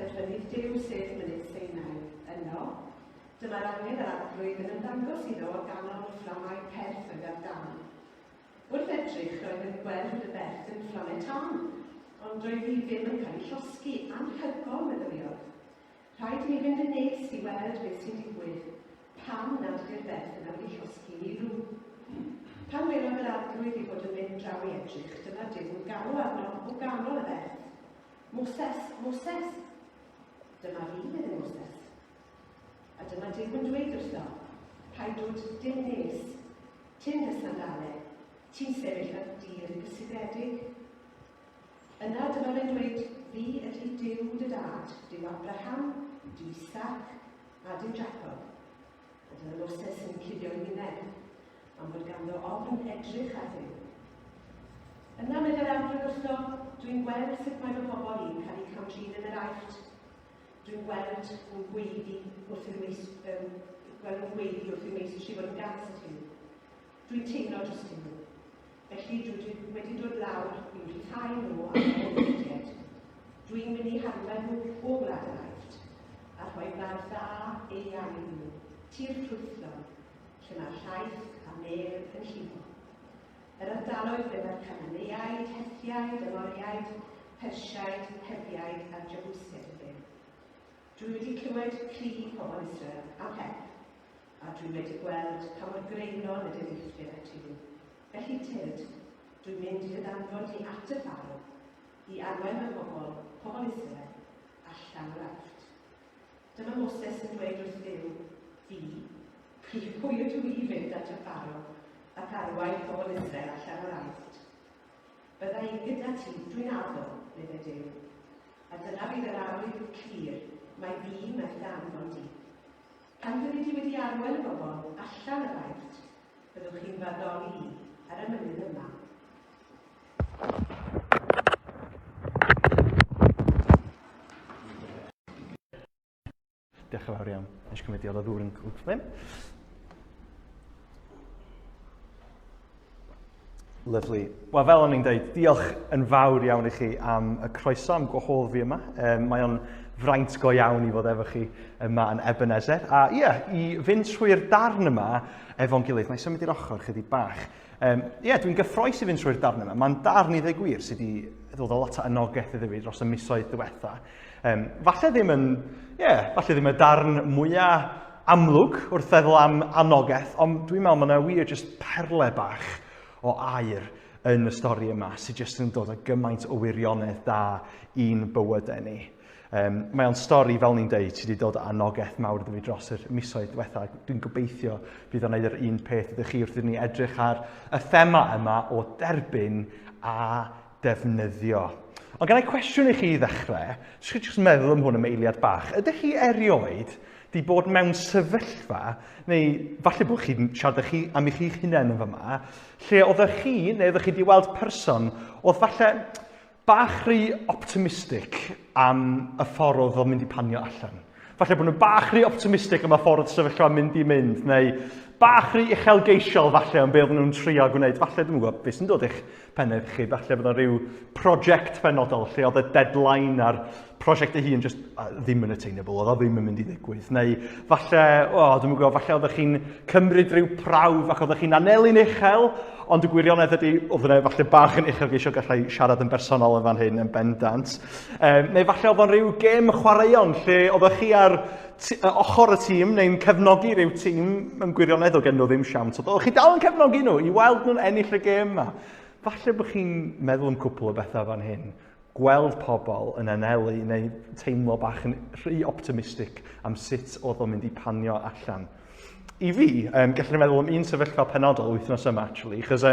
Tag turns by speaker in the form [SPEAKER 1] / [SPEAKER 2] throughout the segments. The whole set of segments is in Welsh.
[SPEAKER 1] penderfynydd Duw sef mynydd Sinai. Yno, dyma'r angen yr arglwydd yn ymddangos iddo o ganol fflamau perth oedd ar dan. Wrth edrych, roedd yn gweld y berth yn fflamau tan, ond roedd hi ddim yn cael ei llosgi, anhygol meddyliodd. Rhaid i ni fynd yn nes i weld beth sy'n digwydd, pam nad ydy'r berth yna wedi llosgi ni rw. Pan welodd yr arglwydd i fod yn mynd draw i edrych, dyma Duw yn galw arno o ganol y berth. Moses, Moses! Dyma fi, medde Moses. A dyma Duw yn dweud wrtho, rhaid dod dim nes, ti'n dy sandalau, ti'n sefyll ar dir gysylltiedig. Yna dyma fe'n dweud, fi ydy Duw dy dad, Duw Abraham, Duw Isaac a Duw Jacob. A dyma Moses yn cudio'i wyneb, am fod ganddo ofn edrych ar Duw. Yna medde'r arglwydd wrtho, dwi'n gweld sut mae fy pobol i'n cael eu camtrin yn yr aifft. Dwi'n gweld yn gweiddi wrth i'r meistri fod yn gas at hyn. Dwi'n teimlo dros nhw. Felly dwi wedi dod lawr i'n rhyddhau nhw am ôl ddyddiad. Dwi'n mynd i harfen nhw o gwlad yr aifft, a rhoi gwlad dda eang i nhw, tir ffrwythlon, lle mae'r llaeth a mel yn llifo. Yr ardaloedd fyddai'r Cananeaid, Hethiaid, Amoriaid, Persiaid, Hefiaid a Jebusiaid ydy. Dwi wedi clywed cri pobl Israel am hep, a dwi wedi gweld pa mor greulon y ddiddordeb ati nhw. Felly tyd, dwi'n mynd i ddanfod i at y Pharaoh, i arwain y pobl Israel, allan o'r aifft. Dyma Moses yn dweud wrth Dduw, pwy ydw i fynd at y Pharaoh, ac arwain pobl Israel allan o'r aifft. Byddai gyda ti, dwi'n addo, medde Duw, a dyna fydd yr arwydd clir, mae fi methu anfon di. Pan fyddi di wedi arwain y bobl allan o'r aifft, byddwch chi'n faddoli i ar y mynydd yma.
[SPEAKER 2] Diolch yn fawr iawn. Nes cymryd i oedd o ddŵr yn gwybod. Lyfli. Wel, fel o'n i'n dweud, diolch yn fawr iawn i chi am y croeso, am gwahodd fi yma. Mae o'n fraint go iawn i fod efo chi yma yn Ebenezer. A i fynd trwy'r darn yma efo'n gilydd, mae symud i'r ochr chydig bach. Dwi'n gyffroes i fynd trwy'r darn yma. Mae'n darn i ddegwir sydd wedi ddod o lot o anogaeth iddo fi dros y misoedd diwetha. Falle ddim y darn mwyaf amlwg wrth feddwl am anogaeth, ond dwi'n meddwl mae yna wir jyst perle bach o air yn y stori yma sydd jyst yn dod â gymaint o wirionedd da i'n bywydau ni. Mae o'n stori, fel ni'n deud, sydd wedi dod â anogaeth mawr iddo fi dros yr misoedd diwetha. Dwi'n gobeithio bydd o'n neud yr un peth iddo chi wrth i ni edrych ar y thema yma o derbyn a defnyddio. Ond gan i cwestiwn i chi i ddechrau, jyst meddwl am hwn am eiliad bach. Ydych chi erioed di bod mewn sefyllfa, neu falle bod chi'n siarad am eich hunain yn fyma, lle oeddech chi, neu oeddech chi wedi weld person, oedd falle bach rhy optimistig am y ffordd oedd o'n mynd i panio allan. Falle bod nhw bach rhy optimistig am y ffordd sefyllfa mynd i mynd, neu bach rhy uchelgeisiol falle am beth nhw'n trio gwneud. Falle, dwi'n gwybod beth sy'n dod i'ch pennau chi, falle bod o'n rhyw prosiect penodol, lle oedd y deadline a'r prosiect ei hun ddim yn attainable, oedd o ddim yn mynd i ddigwydd. Neu falle, dwi'n gwybod, falle oeddech chi'n cymryd rhyw prawf ac oeddech chi'n anelyn uchel, ond y gwirionedd ydy, oedd yna falle bach yn uchelgeisio gallai siarad yn bersonol yn fan hyn yn bendant. Neu falle oedd o'n rhyw gêm chwaraeon, lle oeddech chi ar ochr y tîm neu'n cefnogi rhyw tîm yn gwirionedd o gen nhw ddim siawns. Oeddech chi dal yn cefnogi nhw i weld nhw'n ennill y gêm yma. Falle bod chi'n meddwl am cwpl o bethau fan hyn. Gweld pobl yn anelu neu teimlo bach yn rhy optimistig am sut oedd o'n mynd i panio allan. I fi, gallwn ni meddwl am un sefyllfa penodol wythnos yma, actually, chos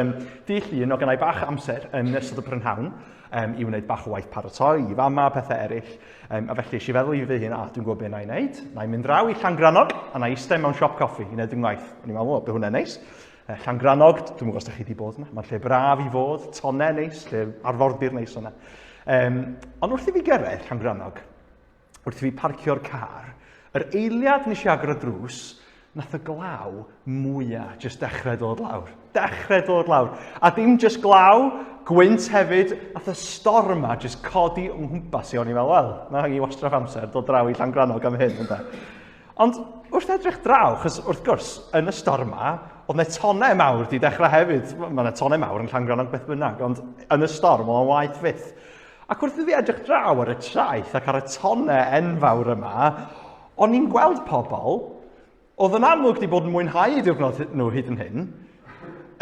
[SPEAKER 2] di llun o gennau bach amser yn ystod y prynhawn i wneud bach o waith paratoi, i fama, pethau eraill. A felly, eisiau feddwl i fi hyn, dwi'n gwybod beth na i wneud. Na i mynd draw i Llangranog, a na i eistedd mewn siop coffi i wneud yng ngwaith. O'n i'n meddwl, bydd hwnna'n neis. Llangranog, dwi'n gwybod os ydych chi wedi bod yna. Mae'n lle braf i fod, tonau neis, lle arfordir neis yna. Ond wrth i fi gyrraedd Llangranog, wrth i fi parcio'r car, yr eiliad nes i agor y drws, nath y glaw mwyaf jyst dechrau dod lawr. Dechrau dod lawr. A dim jyst glaw, gwynt hefyd, nath y storm ma jyst codi yng nghwmpas i o'n i fel, wel, na i wastraff amser dod draw i Llangrannog am hyn. Ond wrth edrych draw, chos wrth gwrs, yn y storm ma, oedd yna tonau mawr di dechrau hefyd. Mae yna tonau mawr yn Llangrannog beth bynnag, ond yn y storm oedd yn waith fyth. Ac wrth i fi edrych draw ar y traeth ac ar y tonau enfawr yma, o'n i'n gweld pobl oedd yn amlwg wedi bod yn mwynhau i diwrnod nhw hyd yn hyn,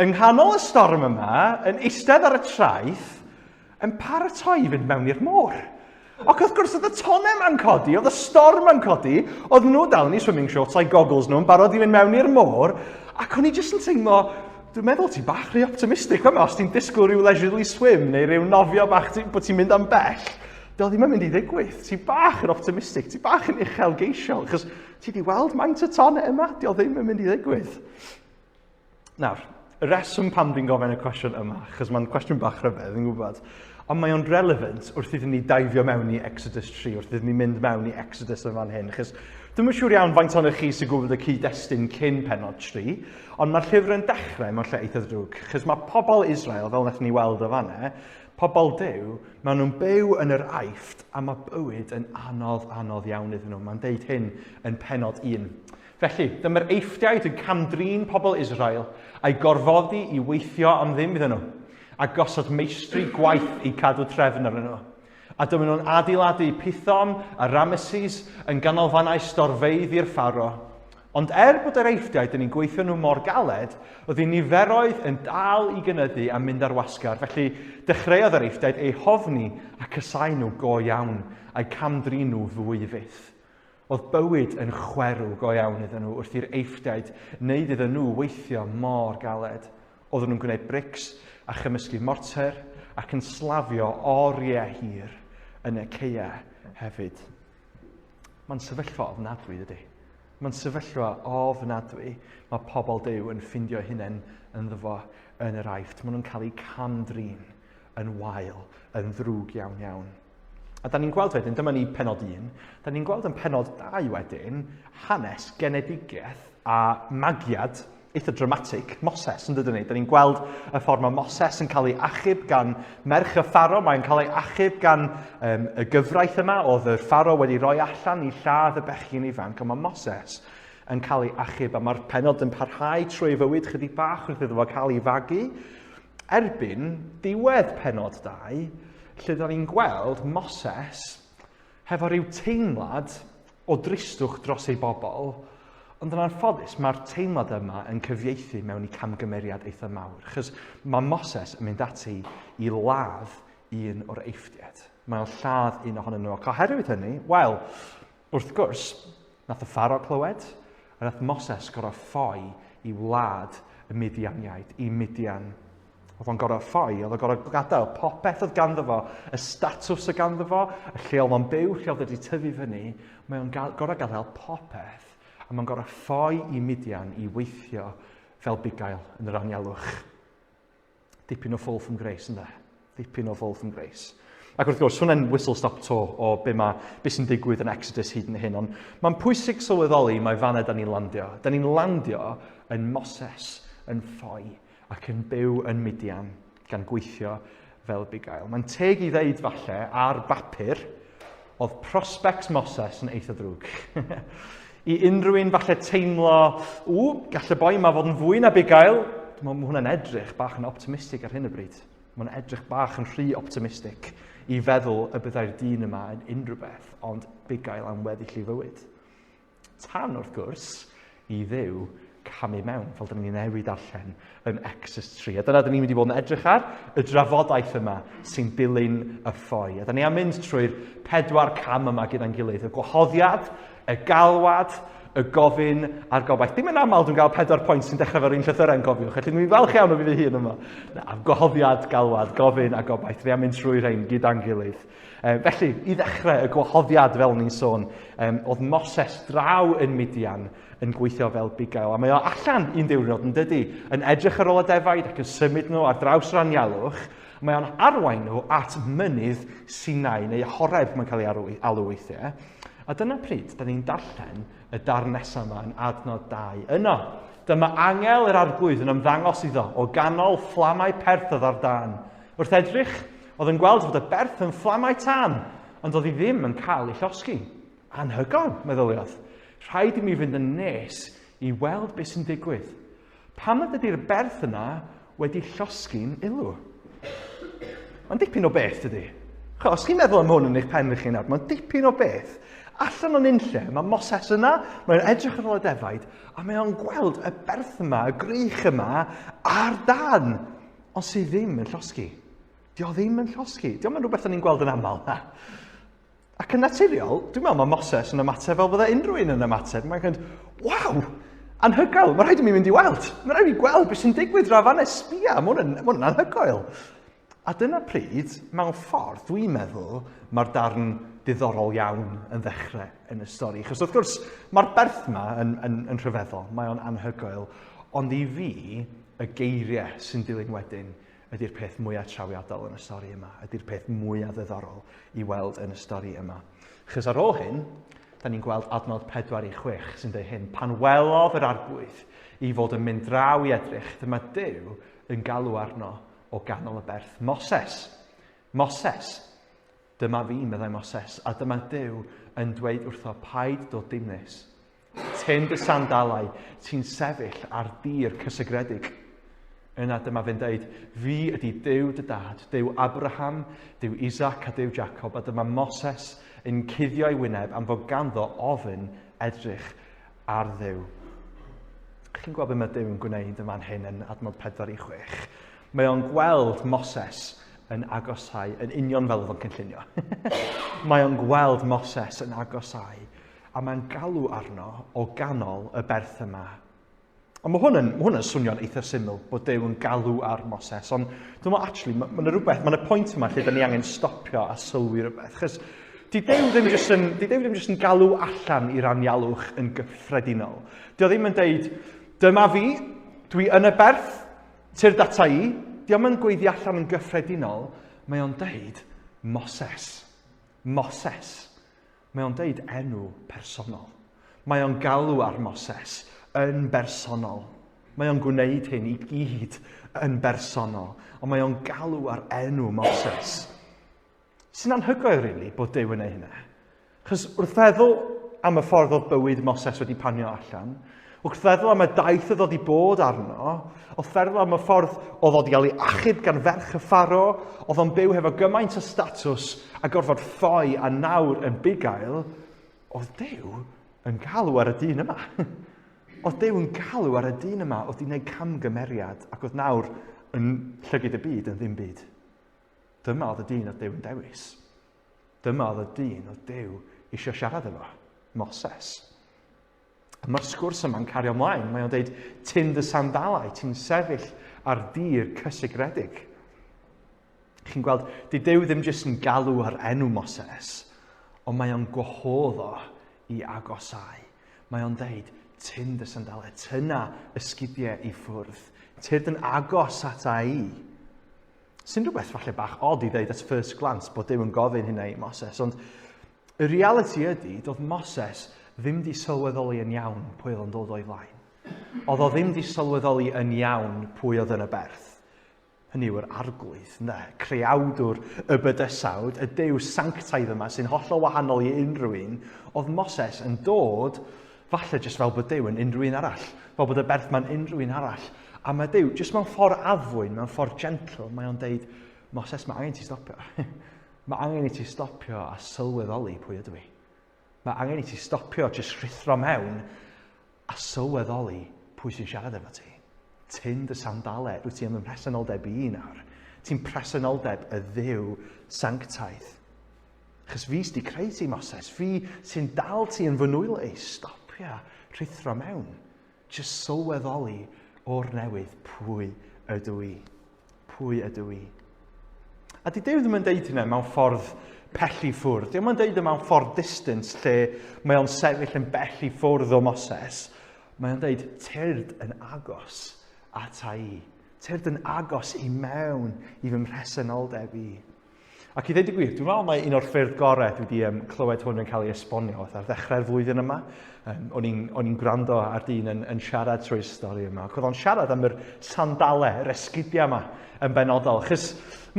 [SPEAKER 2] yng nghanol y storm yma, yn eistedd ar y traeth, yn paratoi i fynd mewn i'r môr. Ac wrth gwrs, oedd y tonau ma'n codi, oedd y storm ma'n codi, oedd nhw dal yn ei swimming shorts a'i goggles nhw'n barod i fynd mewn i'r môr, ac o'n i jyst yn teimlo, dwi'n meddwl ti bach rhy optimistig yma, os ti'n disgwyl rhyw leisurely swim neu rhyw nofio bach bod ti'n mynd am bell. Dio ddim yn mynd i ddigwydd. Ti bach yn optimistig, ti bach yn uchelgeisiol, achos ti wedi weld maint y tonau yma, dio ddim yn mynd i ddigwydd. Nawr, y reswm pam dwi'n gofyn y cwestiwn yma, achos mae'n cwestiwn bach rhyfedd, yn gwybod, ond mae o'n relevant wrth iddyn ni daifio mewn i Exodus 3, wrth iddyn ni mynd mewn i Exodus yn fan hyn, achos dwi'n siŵr iawn faint o'n chi sy'n gwybod y cyd-destun cyn pennod 3, ond mae'r llyfr yn dechrau mewn lle eitha ddrwg, achos mae pobl Israel, fel wnaethon ni weld o fanna, pobl Duw, maen nhw'n byw yn yr Aifft a mae bywyd yn anodd iawn iddyn nhw. Mae'n deud hyn yn pennod 1. Felly, dyma'r Eifftiaid yn camdrin pobl Israel a'i gorfodi i weithio am ddim iddyn nhw, a gosod meistri gwaith i cadw trefn arnyn nhw. A dyma nhw'n adeiladu Pithom a Rameses yn ganolfannau storfeidd i'r Pharo. Ond bod yr Eifftiaid yn gweithio nhw mor galed, oedd eu niferoedd yn dal i gynyddu a mynd ar wasgar. Felly, dechreuodd yr Eifftiaid eu hofni a cysau nhw go iawn a'i camdrin nhw fwy fyth. Oedd bywyd yn chwerw go iawn iddyn nhw wrth i'r Eifftiaid wneud iddyn nhw weithio mor galed. Oedden nhw'n gwneud brics a chymysgu morter ac yn slafio oriau hir yn y ceia hefyd. Mae'n sefyllfa ofnadwy, dydy. Mae'n sefyllfa ofnadwy. Mae pobl Duw yn ffindio hunain yn ddyfo yn yr Aifft. Maen nhw'n cael eu camdrin yn wael, yn ddrwg iawn iawn. A da ni'n gweld wedyn, dyma ni penod 1, da ni'n gweld yn penod 2 wedyn, hanes genedigaeth a magiad eitha dramatig, Moses, yn dydyn ni. Da ni'n gweld y ffordd mae Moses yn cael ei achub gan merch y Pharo, mae'n cael ei achub gan y gyfraith yma, oedd y Pharo wedi rhoi allan i lladd y bechgyn ifanc, ond mae Moses yn cael ei achub, a mae'r penod yn parhau trwy fywyd chydig bach wrth iddo fo cael ei fagu, erbyn diwedd penod 2, lle da ni'n gweld Moses hefo rhyw teimlad o dristwch dros ei bobl, ond yn anffodus, mae'r teimlad yma yn cyfieithu mewn i camgymeriad eitha mawr, achos mae Moses yn mynd ati i ladd un o'r Eifftiaid. Mae'n lladd un ohonyn nhw. Ac oherwydd hynny, wel, wrth gwrs, nath y Pharo clywed, a nath Moses gorau ffoi i wlad y Midianiaid, i Midian. Oedd o'n gorau ffoi, oedd o'n gorau gadael popeth oedd ganddo fo, y statws oedd ganddo fo, y lle oedd o'n byw, lle oedd wedi tyfu fyny, mae o'n gorau gadael popeth, a mae'n gorau ffoi i Midian i weithio fel bugail yn yr anialwch. Dipyn o fall from grace, ynddo? Dipyn o fall from grace. Ac wrth gwrs, hwnna'n whistle-stop to o be sy'n digwydd yn Exodus hyd yn hyn, ond mae'n pwysig sylweddoli mae fanna da ni'n landio. Da ni'n landio yn Moses yn ffoi ac yn byw yn Midian gan gweithio fel bugail. Mae'n teg i ddeud falle ar bapur oedd prospects Moses yn eitha ddrwg. I unrhyw un falle teimlo, gall y boi yma fod yn fwy na bugail, mae hwnna'n edrych bach yn optimistig ar hyn o bryd. Mae'n edrych bach yn rhy optimistig i feddwl y byddai'r dyn yma yn unrhyw beth, ond bugail am weddill i fywyd. Tan wrth gwrs, i Dduw camu mewn, fel da ni'n newid darllen yn Exodus 3. A dyna da ni'n mynd i bod yn edrych ar y drafodaeth yma sy'n dilyn y ffoi. A da ni am mynd trwy'r 4 cam yma gyda'n gilydd. Y gwahoddiad, y galwad, y gofyn a'r gobaith. Dim yn aml dwi'n cael 4 pwynt sy'n dechrau fo'r un llythyrau'n cofiwch. Felly dwi'n falch iawn o fi hun yma. Gwahoddiad, galwad, gofyn a gobaith. Dwi am mynd trwy'r rhain gyda'n gilydd. Felly, i ddechrau y gwahoddiad fel ni'n sôn, oedd Moses draw yn Midian yn gweithio fel bugail. A mae o allan un diwrnod yn dydy, yn edrych ar ôl y defaid ac yn symud nhw ar draws yr anialwch. Mae o'n arwain nhw at mynydd Sinai, neu Horeb mae'n cael ei alw weithiau. A dyna pryd, da ni'n darllen y darn nesaf yma yn adnod 2. Yno, dyma angel yr arglwydd yn ymddangos iddo o ganol fflamau perthod ar dan. Wrth edrych, oedd yn gweld fod y berth yn fflamau tân, ond oedd hi ddim yn cael ei llosgi. Anhygoel, meddyliodd. Rhaid i mi fynd yn nes i weld beth sy'n digwydd. Pam nad ydy'r berth yna wedi llosgi'n ilw? Mae'n dipyn o beth, dydy. Os chi'n meddwl am hwn yn eich pen chi nawr, mae'n dipyn o beth. Allan o'n unlle, mae Moses yna, mae'n edrych ar ôl y defaid, a mae'n gweld y berth yma, y grych yma, ar dan, ond sydd ddim yn llosgi. Dio ddim yn llosgi. Dio mae'n rhywbeth ni'n gweld yn aml. Ac yn naturiol, dwi'n meddwl mae Moses yn ymateb fel bydde unrhyw un yn ymateb. Mae'n gwneud, waw, anhygoel, mae rhaid i mi fynd i weld. Mae rhaid i gweld beth sy'n digwydd rafanau sbia, mae hwn yn anhygoel. A dyna pryd, mewn ffordd, dwi'n meddwl, mae'r darn diddorol iawn yn ddechrau yn y stori. Chos wrth gwrs, mae'r berth yma yn rhyfeddol, mae o'n anhygoel, ond i fi, y geiriau sy'n dilyn wedyn, ydy'r peth mwyaf trawiadol yn y stori yma, ydy'r peth mwyaf ddiddorol i weld yn y stori yma. Chos ar ôl hyn, da ni'n gweld adnod 4 i 6 sy'n dweud hyn, pan welodd yr arglwydd i fod yn mynd draw i edrych, dyma Duw yn galw arno o ganol y berth. Moses, dyma fi, meddai Moses, a dyma Duw yn dweud wrtho paid dod dim nes. Tyn dy sandalau, ti'n sefyll ar dir cysegredig. Yna dyma fe'n dweud, fi ydy Duw dy dad, Duw Abraham, Duw Isaac a Duw Jacob, a dyma Moses yn cuddio ei wyneb am fod ganddo ofyn edrych ar Dduw. Chi'n gweld beth mae Duw yn gwneud yma'n hyn yn adnod 4 i 6. Mae o'n gweld Moses yn agosau, yn union fel oedd o'n cynllunio. Mae o'n gweld Moses yn agosau, a mae'n galw arno o ganol y berth yma. A mae hwn yn swnio'n eitha syml, bod Duw yn galw ar Moses, ond dwi'n meddwl, actually, mae yna pwynt yma lle da ni angen stopio a sylwi rhywbeth. Chos di Duw ddim jyst yn galw allan i'r anialwch yn gyffredinol. Di o ddim yn deud, dyma fi, dwi yn y berth, tyr data i, di o'm yn gweiddi allan yn gyffredinol, mae o'n deud Moses. Mae o'n deud enw personol. Mae o'n galw ar Moses yn bersonol. Mae o'n gwneud hyn i gyd yn bersonol, ond mae o'n galw ar enw Moses. Sy'n anhygoel, rili, bod Duw yn ei hynna. Chos wrth feddwl am y ffordd oedd bywyd Moses wedi panio allan, wrth feddwl am y daith oedd wedi bod arno, wrth feddwl am y ffordd oedd wedi cael ei achub gan ferch y Pharo, oedd o'n byw hefo gymaint o statws a gorfod ffoi a nawr yn bugail, oedd Duw yn galw ar y dyn yma. Oedd Duw yn galw ar y dyn yma oedd wedi gwneud camgymeriad ac oedd nawr yn llygyd y byd yn ddim byd. Dyma oedd y dyn oedd Duw yn dewis. Dyma oedd y dyn oedd Duw eisiau siarad efo, Moses. Mae'r sgwrs yma'n cario ymlaen. Mae o'n dweud, tyn dy sandalau, ti'n sefyll ar dir cysegredig. Chi'n gweld, di Duw ddim jyst yn galw ar enw Moses, ond mae o'n gwahodd o i agosau. Mae o'n dweud, tyn dy sandalau, tyna ysgidiau i ffwrdd. Tyd yn agos ata i. Sy'n rhywbeth falle bach odd i ddeud at first glance bod Duw yn gofyn hynna i Moses, ond y reality ydy, doedd Moses ddim di sylweddoli yn iawn pwy oedd yn dod o'i flaen. Oedd o ddim di sylweddoli yn iawn pwy oedd yn y berth. Hynny yw'r arglwydd, creawdwr y bydysawd, y Duw sanctaidd yma sy'n hollol wahanol i unrhyw un, oedd Moses yn dod, falle jyst fel bod Duw yn unrhyw un arall, fel bod y berth ma'n unrhyw un arall. A mae Duw, jyst mewn ffordd afwyn, mewn ffordd gentle, mae o'n deud, Moses, mae angen ti stopio. Mae angen i ti stopio a sylweddoli pwy ydw i. Mae angen i ti stopio, jyst rhithro mewn a sylweddoli pwy sy'n siarad efo ti. Tyn dy sandalau, rwy ti am ympresenoldeb i nawr. Ti'n presenoldeb y Dduw sanctaidd. Chos fi sy'n creu ti, Moses. Fi sy'n dal ti yn fy nwyl ei. Stopia, rhithro mewn. Jyst sylweddoli o'r newydd pwy ydw i. Pwy ydw i. A di Duw ddim yn deud hynny mewn ffordd pell i ffwrdd. Diolch yn deud mewn ffordd distance lle mae o'n sefyll yn bell i ffwrdd o Moses. Mae o'n deud, tyrd yn agos ata i. Tyrd yn agos i mewn i fy mhresenoldeb i. Ac i ddweud y gwir, dwi'n meddwl mai un o'r ffyrdd gorau dwi wedi clywed hwn yn cael ei esbonio ar ddechrau'r flwyddyn yma. O'n i'n gwrando ar dyn yn siarad trwy'r stori yma. Oedd o'n siarad am yr sandalau, yr esgidiau yma yn benodol. Chys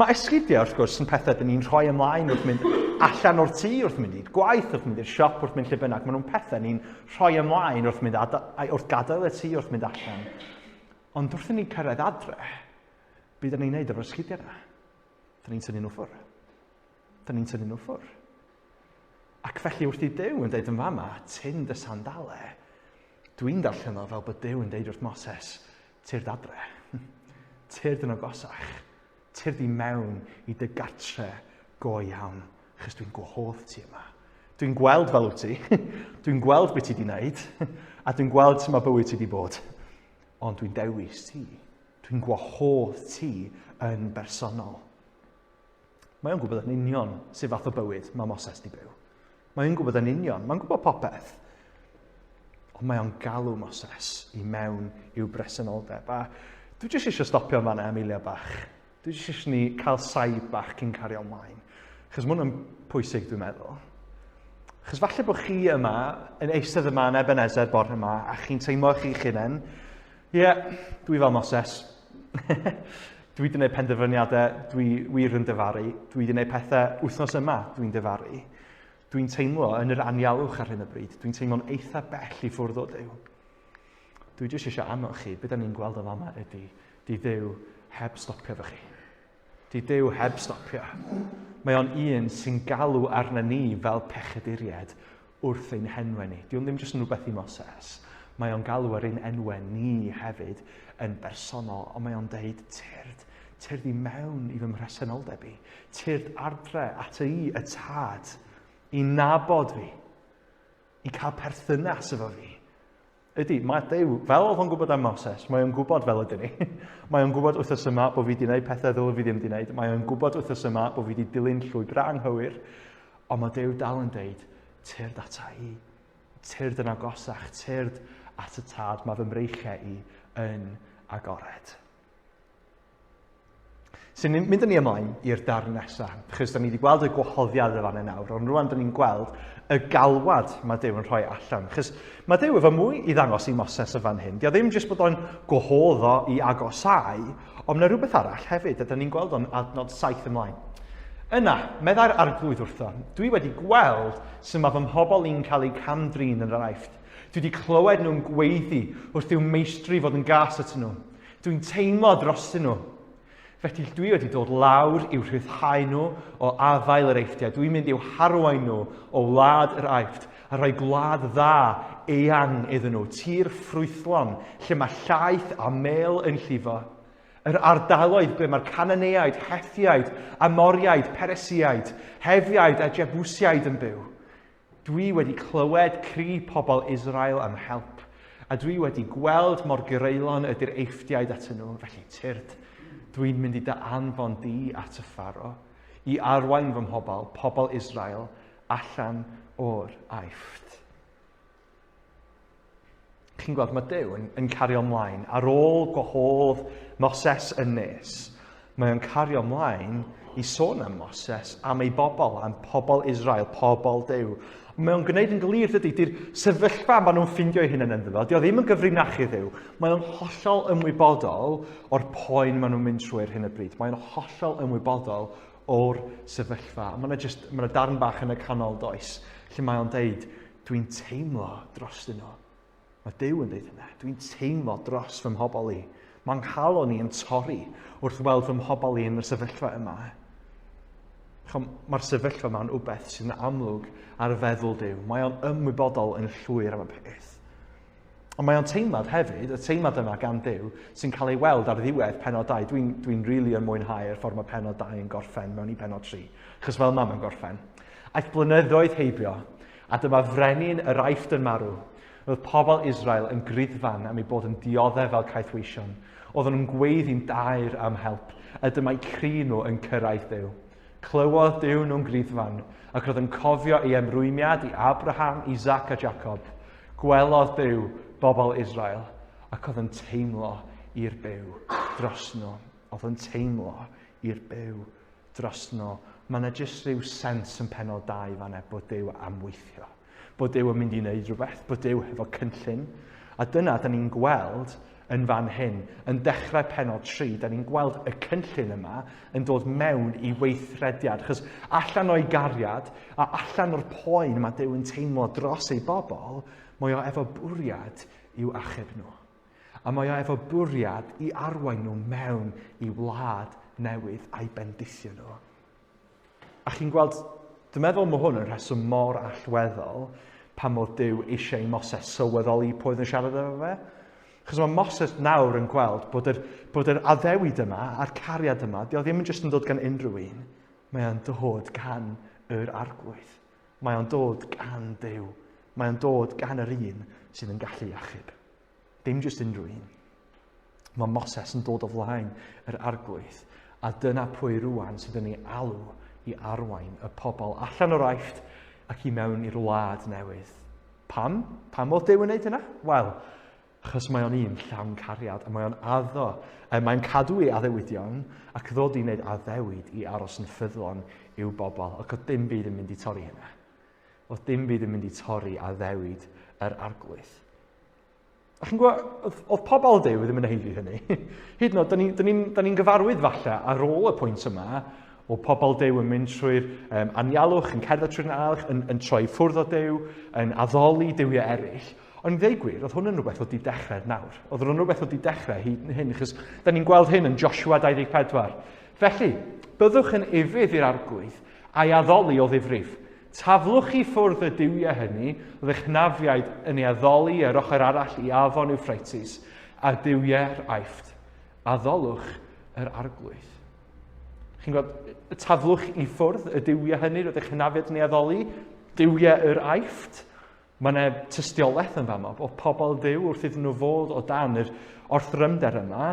[SPEAKER 2] mae esgidiau, wrth gwrs, yn pethau dyn ni'n rhoi ymlaen wrth mynd allan o'r tŷ, wrth mynd i'r gwaith, wrth mynd i'r siop, wrth mynd lle bynnag. Maen nhw'n pethau ni'n rhoi ymlaen wrth gadael y tŷ, wrth mynd allan. Ond wrth ni cyrraedd adre, beth ni'n neud efo'r esgidiau yna? Da ni'n tynnu nhw ffwrdd. Da ni'n tynnu nhw ffwrdd. Ac felly wrth i Duw yn dweud yn fama, tyn dy sandalau, dwi'n darllen o fel bod Duw yn dweud wrth Moses, tyrd adre, tyrd yn agosach, tyrd i mewn i dy gartre go iawn, chys dwi'n gwahodd ti yma. Dwi'n gweld fel wyt ti, dwi'n gweld beth ti wedi wneud, a dwi'n gweld sut mae bywyd ti wedi bod. Ond dwi'n dewis ti, dwi'n gwahodd ti yn bersonol. Mae o'n gwybod yn union sut fath o bywyd mae Moses di byw. Mae o'n gwybod yn union, mae'n gwybod popeth. Ond mae o'n galw Moses i mewn i'w bresenoldeb. A dwi jyst eisiau stopio fan Emilia bach. Dwi jyst eisiau ni cael saib bach cyn cario ymlaen. Chos mae hwnna'n pwysig, dwi'n meddwl. Chos falle bod chi yma, yn eistedd yma yn Ebenezer bore yma, a chi'n teimlo chi'ch hunain, dwi fel Moses. Dwi wedi gwneud penderfyniadau, dwi wir yn dyfaru. Dwi wedi gwneud pethau wythnos yma, dwi'n dyfaru. Dwi'n teimlo yn yr anialwch ar hyn y bryd. Dwi'n teimlo'n eitha bell i ffwrdd o Duw. Dwi jyst eisiau annog chi, beth ni'n gweld o fama ydy, di Duw heb stopio fy chi. Di Duw heb stopio. Mae o'n un sy'n galw arna ni fel pechaduried wrth ein henwe ni. Di o'n ddim jyst yn rhywbeth i Moses. Mae o'n galw ar ein enwe ni hefyd yn bersonol, ond mae o'n deud tyrd i mewn i fy mhresenoldeb i, tyrd ardre at y tad, i nabod fi, i cael perthynas efo fi. Ydy, mae Duw, fel oedd o'n gwybod am Moses, mae o'n gwybod fel ydyn ni. Mae o'n gwybod wrthos yma bod fi wedi gwneud pethau ddylai fi ddim wedi gwneud. Mae o'n gwybod wrthos yma bod fi wedi dilyn llwybra anghywir, ond mae Duw dal yn deud, tyrd ata i, tyrd yn agosach, tyrd at y tad, mae fy mreichiau i yn agored. Sy'n mynd â ni ymlaen i'r darn nesaf, chos da ni wedi gweld y gwahoddiad y fan nawr, ond rwan da ni'n gweld y galwad mae Duw yn rhoi allan. Chos mae Duw efo mwy i ddangos i Moses y fan hyn. Dio ddim jyst bod o'n gwahodd o i agosau, ond yna rhywbeth arall hefyd, a da ni'n gweld o'n adnod 7 ymlaen. Yna, meddai'r arglwydd wrtho, dwi wedi gweld sy'n mae fy mhobol i'n cael eu camdrin yn yr aifft. Dwi wedi clywed nhw'n gweiddi wrth i'w meistri fod yn gas at nhw. Dwi'n teimlo drostyn nhw. Felly dwi wedi dod lawr i'w rhyddhau nhw o afael yr eithriau. Dwi'n mynd i'w harwain nhw o wlad yr aifft a rhoi gwlad dda eang iddyn nhw. Tir ffrwythlon lle mae llaeth a mel yn llifo. Yr ardaloedd ble mae'r Cananeaid, Hethiaid, Amoriaid, Peresiaid, Hefiaid a Jebusiaid yn byw. Dwi wedi clywed cri pobl Israel am help, a dwi wedi gweld mor gyreulon ydy'r eithriaid at nhw, felly tyrd. Dwi'n mynd i dy anfon di at y Pharo, i arwain fy mhobl, pobl Israel, allan o'r aifft. Chi'n gweld, mae Duw yn cario ymlaen. Ar ôl gwahodd Moses yn nes, mae o'n cario ymlaen i sôn am Moses, am ei bobl, am pobl Israel, pobl Duw. Mae o'n gwneud yn glir, dydy, di'r sefyllfa maen nhw'n ffeindio eu hunain ynddo fo. Dio ddim yn gyfrinach i Dduw. Mae o'n hollol ymwybodol o'r poen maen nhw'n mynd trwy ar hyn y bryd. Mae o'n hollol ymwybodol o'r sefyllfa. Mae yna darn bach yn y canol does, lle mae o'n deud, dwi'n teimlo dros nhw. Mae Duw yn deud yna, dwi'n teimlo dros fy mhobol i. Mae'n nghalon ni yn torri wrth weld fy mhobol i yn y sefyllfa yma. Mae'r sefyllfa yma'n wbeth sy'n amlwg ar y feddwl Duw. Mae o'n ymwybodol yn llwyr am y peth. Ond mae o'n teimlad hefyd, y teimlad yma gan Duw, sy'n cael ei weld ar ddiwedd penod 2. Dwi'n rili yn mwynhau'r ffordd mae penod 2 yn gorffen mewn i penod 3. Chos fel mam yn gorffen. Aeth blynyddoedd heibio, a dyma frenin yr aifft yn marw. Roedd pobl Israel yn gryddfan am ei bod yn dioddef fel caethweision. Oedden nhw'n gweiddi'n dair am help, a dyma'i cri nhw yn cyrraedd Duw. Clywodd Duw nhw'n gryddfan, ac roedd yn cofio ei emrwymiad i Abraham, Isaac a Jacob. Gwelodd Duw bobl Israel, ac oedd yn teimlo i'r byw dros nhw. Oedd yn teimlo i'r byw dros nhw Mae yna jyst rhyw sens yn Pennod 2 fan'na bod Duw am weithio. Bod Duw yn mynd i wneud rhywbeth, bod Duw efo cynllun. A dyna, da ni'n gweld yn fan hyn, yn dechrau Pennod 3, da ni'n gweld y cynllun yma yn dod mewn i weithrediad. Chos allan o'i gariad a allan o'r poen mae Duw yn teimlo dros ei bobl, mae o efo bwriad i'w achub nhw. A mae o efo bwriad i arwain nhw mewn i wlad newydd a'i bendithio nhw. A chi'n gweld, dwi'n meddwl mae hwn yn rheswm mor allweddol pan mod Duw eisiau i Moses sylweddoli pwy oedd yn siarad efo fe. Chos mae Moses nawr yn gweld bod yr addewid yma, a'r cariad yma, di o ddim yn jyst yn dod gan unrhyw un. Mae o'n dod gan yr arglwydd. Mae o'n dod gan Duw. Mae o'n dod gan yr un sydd yn gallu achub. Dim jyst unrhyw un. Mae Moses yn dod o flaen yr arglwydd. A dyna pwy rwan sydd yn ei alw i arwain y pobl allan o'r Aifft ac i mewn i'r wlad newydd. Pam? Pam oedd Duw yn wneud hynna? Wel, achos mae o'n un llawn cariad a mae o'n addo. Mae'n cadw ei addewidion ac ddod i wneud addewid i aros yn ffyddlon i'w bobl. Ac oedd dim byd yn mynd i torri hynna. Oedd dim byd yn mynd i torri addewid yr arglwydd. A chi'n gwybod, oedd pobl Duw ddim yn heiddi hynny. Hyd yn oed, da ni'n gyfarwydd falle ar ôl y pwynt yma o pobl Duw yn mynd trwy'r anialwch, yn cerdded trwy'r anialwch, yn troi ffwrdd o Duw, yn addoli Duwiau eraill. Ond i ddweud gwir, oedd hwn yn rhywbeth wedi dechrau nawr. Oedd hwn yn rhywbeth wedi dechrau hyn, achos da ni'n gweld hyn yn Joshua 24. Felly, byddwch yn ifydd i'r arglwydd a'i addoli o ddifrif. Taflwch i ffwrdd y Duwiau hynny, oedd eich nafiaid yn ei addoli yr ochr arall i afon Euphrates, a Duwiau'r Aifft. Addolwch yr arglwydd. Chi'n gwybod, taflwch i ffwrdd y Duwiau hynny, roedd eich hynafiad yn ei addoli, Duwiau yr Aifft. Mae yna tystiolaeth yn fama, o pobl Duw wrth iddyn nhw fod o dan yr orthrymder yma,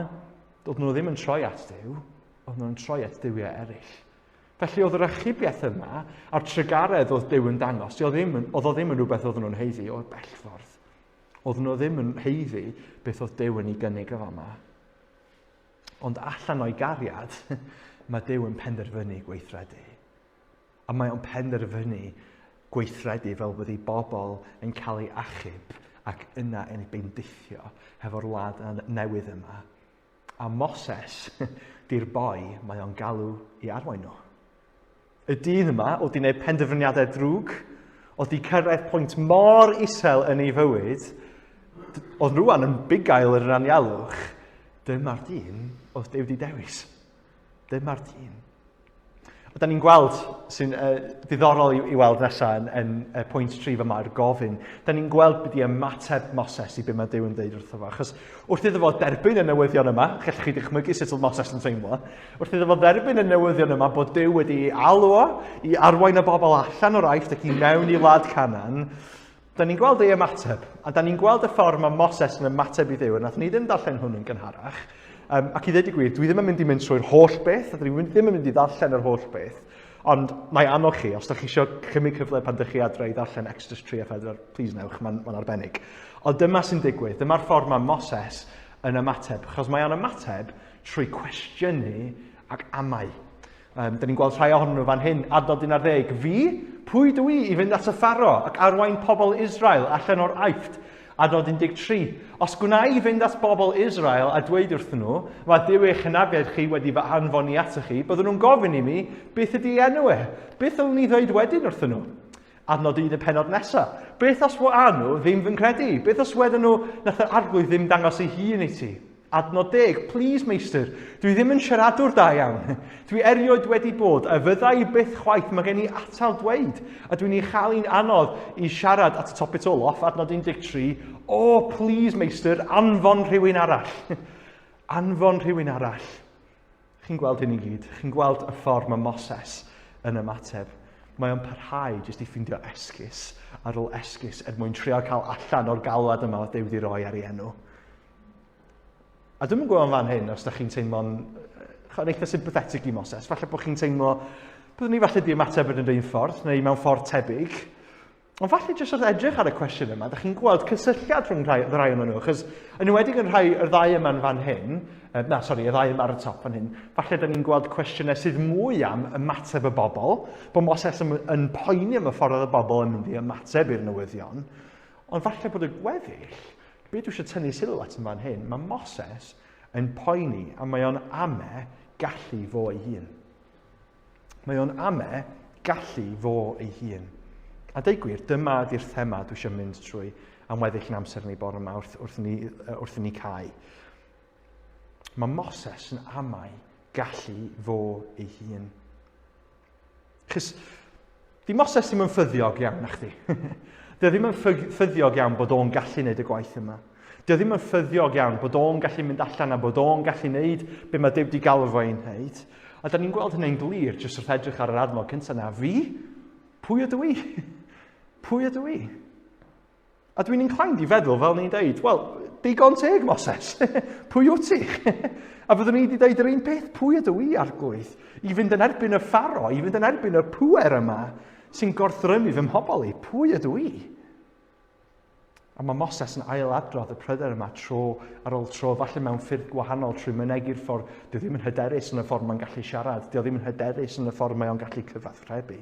[SPEAKER 2] doedd nhw ddim yn troi at Duw, oedd nhw'n troi at Duwiau eraill. Felly oedd yr achubiaeth yma, a'r trygaredd oedd Duw yn dangos, oedd o ddim yn rhywbeth oedd nhw'n heiddi o'r bellffordd. Oedd nhw ddim yn heiddi beth oedd Duw yn ei gynnig y fama. Ond allan o'i gariad, mae Duw yn penderfynu gweithredu. A mae o'n penderfynu gweithredu fel bod ei bobl yn cael ei achub ac yna yn ei bendithio hefo'r wlad newydd yma. A Moses, di'r boi, mae o'n galw i arwain nhw. Y dyn yma, oedd i'n gwneud penderfyniadau drwg, oedd i cyrraedd pwynt mor isel yn ei fywyd, oedd rwan yn bigail yr anialwch, dyma'r dyn oedd Duw wedi dewis. Dyma'r dyn. A da ni'n gweld, sy'n ddiddorol i weld nesaf yn pwynt 3 fyma, yr gofyn, da ni'n gweld beth i ymateb Moses i beth mae Duw yn dweud wrtho fo. Achos wrth iddo fo derbyn y newyddion yma, chellech chi dychmygu sut oedd Moses yn teimlo, wrth iddo fo derbyn y newyddion yma bod Duw wedi alw o i arwain y bobl allan o'r Aifft ac i mewn i wlad Canan, da ni'n gweld ei ymateb. A da ni'n gweld y ffordd mae Moses yn ymateb i Duw, a nath ni ddim darllen hwn yn gynharach. Ac i ddweud y gwir, dwi ddim yn mynd i mynd trwy'r holl beth, a dwi ddim yn mynd i ddarllen yr holl beth, ond mae annog chi, os ydych chi eisiau cymryd cyfle pan ydych chi adre i ddarllen Exodus 3 a 4, please newch, mae'n arbennig. Ond dyma sy'n digwydd, dyma'r ffordd mae Moses yn ymateb, achos mae o'n ymateb trwy cwestiynu ac amau. Da ni'n gweld rhai ohonyn nhw fan hyn, adnod 11, fi, pwy dwi i fynd at y Pharo ac arwain pobl Israel allan o'r Aifft? Adnod 13. Os gwna i fynd at bobl Israel a dweud wrthyn nhw, mae Duw eich hynafiad chi wedi fy anfon i ata chi, byddwn nhw'n gofyn i mi, beth ydy enw e? Beth ddylwn ni ddweud wedyn wrthyn nhw? Adnod 1 y pennod nesaf. Beth os fod nhw ddim fy'n credu? Beth os wedyn nhw nath yr arglwydd ddim dangos ei hun i ti? Adnod 10. Please, meistr, dwi ddim yn siaradwr da iawn. Dwi erioed wedi bod, a fyddai byth chwaith mae gen i atal dweud. A dwi'n ei chael i'n anodd i siarad at y top it all off, adnod 13. O, please, meistr, anfon rhywun arall. Anfon rhywun arall. Chi'n gweld hyn i gyd. Chi'n gweld y ffordd mae Moses yn ymateb. Mae o'n parhau jyst i ffindio esgus ar ôl esgus mwyn trio cael allan o'r galwad yma o Duw wedi roi ar ei enw. A dwi'n gwybod fan hyn, os ydych chi'n teimlo'n eitha sympathetic i Moses, falle bod chi'n teimlo, byddwn ni falle di ymateb yn yr un ffordd, neu mewn ffordd tebyg. Ond falle jyst wrth edrych ar y cwestiwn yma, ydych chi'n gweld cysylltiad rhwng rai o'n nhw, achos yn enwedig yn rhai y ddau yma'n fan hyn, y ddau yma ar y top fan hyn, falle da ni'n gweld cwestiynau sydd mwy am ymateb y bobl, bod Moses yn poeni am y ffordd y bobl yn mynd i ymateb i'r newyddion, ond falle bod y gweddill, beth dwi eisiau tynnu sylw at yn fan hyn, mae Moses yn poeni a mae o'n ame gallu fo ei hun. Mae o'n ame gallu fo ei hun. A dweud gwir, dyma ydy'r thema dwi eisiau mynd trwy am weddill yn amser ni bore yma wrth ni cael. Mae Moses yn amau gallu fo ei hun. Chys, di Moses ddim yn ffyddiog iawn na chdi. Dio ddim yn ffyddiog iawn bod o'n gallu wneud y gwaith yma. Dio ddim yn ffyddiog iawn bod o'n gallu mynd allan a bod o'n gallu wneud be mae Duw wedi galw fo i'n wneud. A da ni'n gweld hynny'n glir jyst wrth edrych ar yr adnod cyntaf na. Fi? Pwy ydw i? Pwy ydw i? A dwi'n inclined i feddwl fel ni'n deud, wel, digon teg Moses, pwy wyt ti? A fyddwn ni wedi deud yr un peth, pwy ydw i arglwydd? I fynd yn erbyn y pharo, i fynd yn erbyn y pŵer yma sy'n gorthrymu fy mhobol i, pwy ydw i? A mae Moses yn ailadrodd y pryder yma ar ôl tro, falle mewn ffyrdd gwahanol trwy mynegu'r ffordd, dio ddim yn hyderus yn y ffordd mae'n gallu siarad, dio ddim yn hyderus yn y ffordd mae'n gallu cyfathrebu.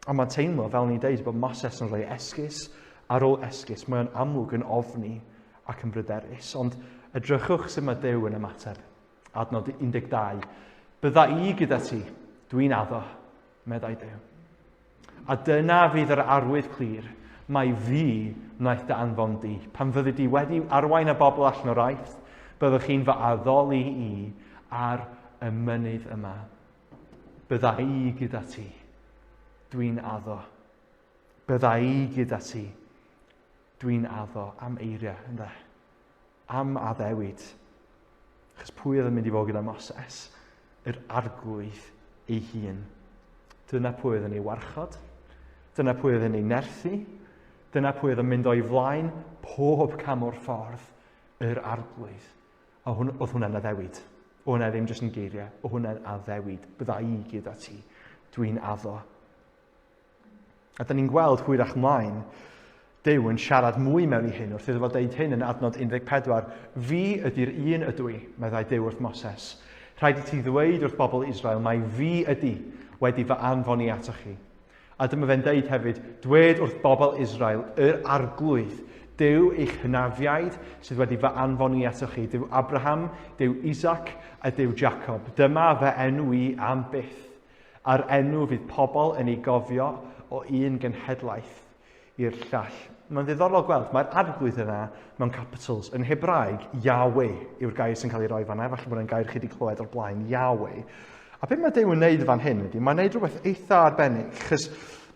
[SPEAKER 2] A mae'n teimlo, fel ni'n deud, bod Moses yn rhoi esgus ar ôl esgus. Mae'n amlwg yn ofni ac yn bryderus. Ond edrychwch sut mae Duw yn ymateb. Adnod 12. Bydda i gyda ti, dwi'n addo, meddai Duw. A dyna fydd yr arwydd clir, mae fi wnaeth dy anfon di. Pan fyddi di wedi arwain y bobl allan o'r aifft, byddwch chi'n fy addoli i ar y mynydd yma. Bydda i gyda ti. Dwi'n addo. Bydda i gyda ti. Dwi'n addo am eiriau, ynddo? Am addewid. Achos pwy oedd yn mynd i fod gyda Moses? Yr arglwydd ei hun. Dyna pwy oedd yn ei warchod. Dyna pwy oedd yn ei nerthu. Dyna pwy oedd yn mynd o'i flaen pob cam o'r ffordd. Yr arglwydd. Oedd hwnna'n addewid. O hwnna ddim jyst yn geiriau. O hwnna'n addewid. Bydda i gyda ti. Dwi'n addo. A da ni'n gweld hwyrach ymlaen, Duw yn siarad mwy mewn i hyn, wrth iddo fo deud hyn yn adnod 14. Fi ydy'r un ydw i, meddai Duw wrth Moses. Rhaid i ti ddweud wrth bobl Israel, mai fi ydy wedi fy anfon i atoch chi. A dyma fe'n deud hefyd, dwed wrth bobl Israel, yr arglwydd, Duw eich hynafiaid sydd wedi fy anfon i atoch chi. Duw Abraham, Duw Isaac a Duw Jacob. Dyma fy enw i am byth. A'r enw fydd pobl yn ei gofio o un genhedlaeth i'r llall. Mae'n ddiddorol gweld, mae'r arglwydd yna mewn capitals. Yn Hebraeg, Yahweh yw'r gair sy'n cael ei roi fan'na. Falle bod yn gair chi wedi clywed o'r blaen, Yahweh. A beth mae Duw yn neud fan hyn ydy, mae'n neud rhywbeth eitha arbennig, chys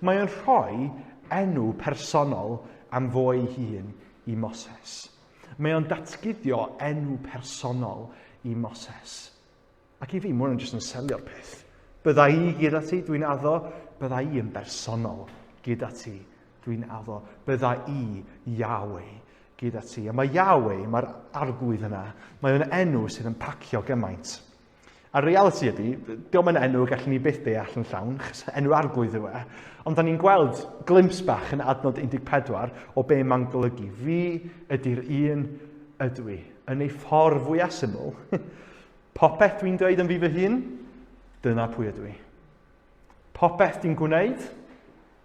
[SPEAKER 2] mae'n rhoi enw personol am fo ei hun i Moses. Mae o'n datguddio enw personol i Moses. Ac i fi, mae hwnna'n jyst yn selio'r peth. Bydda i gyda ti, dwi'n addo, bydda i yn bersonol gyda ti, dwi'n addo. Bydda i Yahweh gyda ti. A mae Yahweh, mae'r arglwydd yna, mae'n enw sydd yn pacio gymaint. A reality ydy, diolch yn enw gallwn ni byth deall yn llawn, enw arglwydd yw e, ond da ni'n gweld glimps bach yn adnod 14 o be mae'n golygu. Fi ydy'r un ydw i, yn ei ffordd fwy syml. Popeth dwi'n dweud yn fi fy hun, dyna pwy ydw i. Popeth dwi'n gwneud,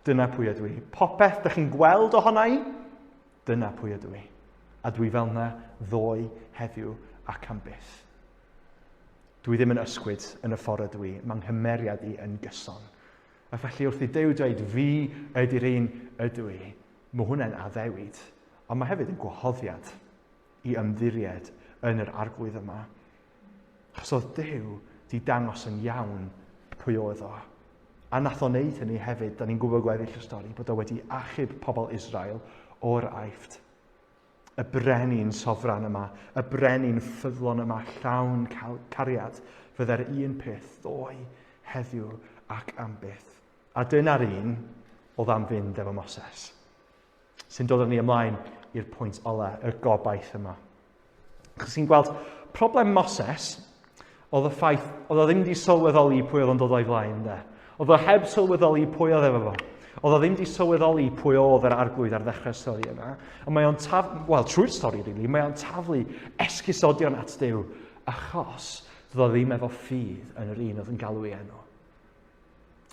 [SPEAKER 2] dyna pwy ydw i. Popeth ydych chi'n gweld ohona i, dyna pwy ydw i. A dwi fel yna ddoe heddiw ac am byth. Dwi ddim yn ysgwyd yn y ffordd ydw i, mae'n nghymeriad i yn gyson. A felly wrth i Duw dweud fi ydy'r un ydw i, mae hwnna'n addewid, ond mae hefyd yn gwahoddiad i ymddiried yn yr arglwydd yma. Achos oedd Duw di dangos yn iawn pwy oedd o. A nath o wneud hynny hefyd, da ni'n gwybod gweddill y stori, bod o wedi achub pobl Israel o'r aifft. Y brenin sofran yma, y brenin ffyddlon yma, llawn cariad, fydde'r un peth ddoe heddiw ac am byth. A dyna'r un oedd am fynd efo Moses, sy'n dod â ni ymlaen i'r pwynt ola, y gobaith yma. Chos chi'n gweld, problem Moses oedd y ffaith, oedd o ddim wedi sylweddoli pwy oedd o'n dod o'i flaen, de. Oedd o heb sylweddoli pwy oedd efo fo. Oedd o ddim wedi sylweddoli pwy oedd yr arglwydd ar ddechrau'r stori yma. A mae o'n trwy'r stori, really, mae o'n taflu esgusodion at Duw achos oedd o ddim efo ffydd yn yr un oedd yn galw ei enw.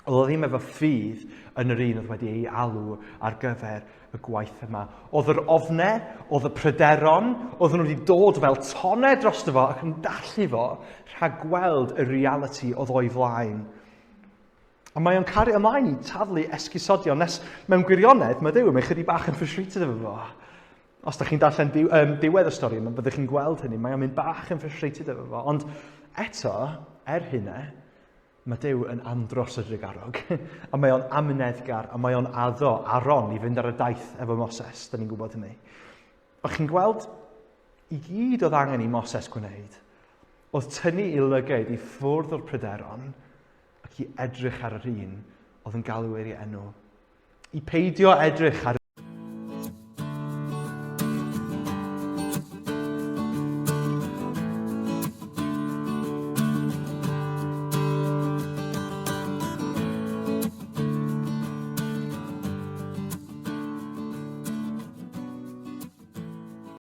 [SPEAKER 2] Oedd o ddim efo ffydd yn yr un oedd wedi ei alw ar gyfer y gwaith yma. Oedd yr ofnau, oedd y pryderon, oedd nhw wedi dod fel tonau dros fo ac yn dallu fo rhag gweld y reality oedd o'i flaen. A mae o'n cario ymlaen i taflu esgusodion nes mewn gwirionedd, mae Duw yn chydig bach yn frustrated efo fo. Os da chi'n darllen diwedd y stori yma, byddwch chi'n gweld hynny, mae o'n mynd bach yn frustrated efo fo. Ond eto, hynna, mae Duw yn andros y drygarog, a mae o'n amyneddgar, a mae o'n addo Aron i fynd ar y daith efo Moses, da ni'n gwybod hynny. O'ch chi'n gweld, i gyd oedd angen i Moses gwneud, oedd tynnu ei lygaid i ffwrdd o'r pryderon, ac i edrych ar yr un oedd yn galw ei enw. I peidio edrych ar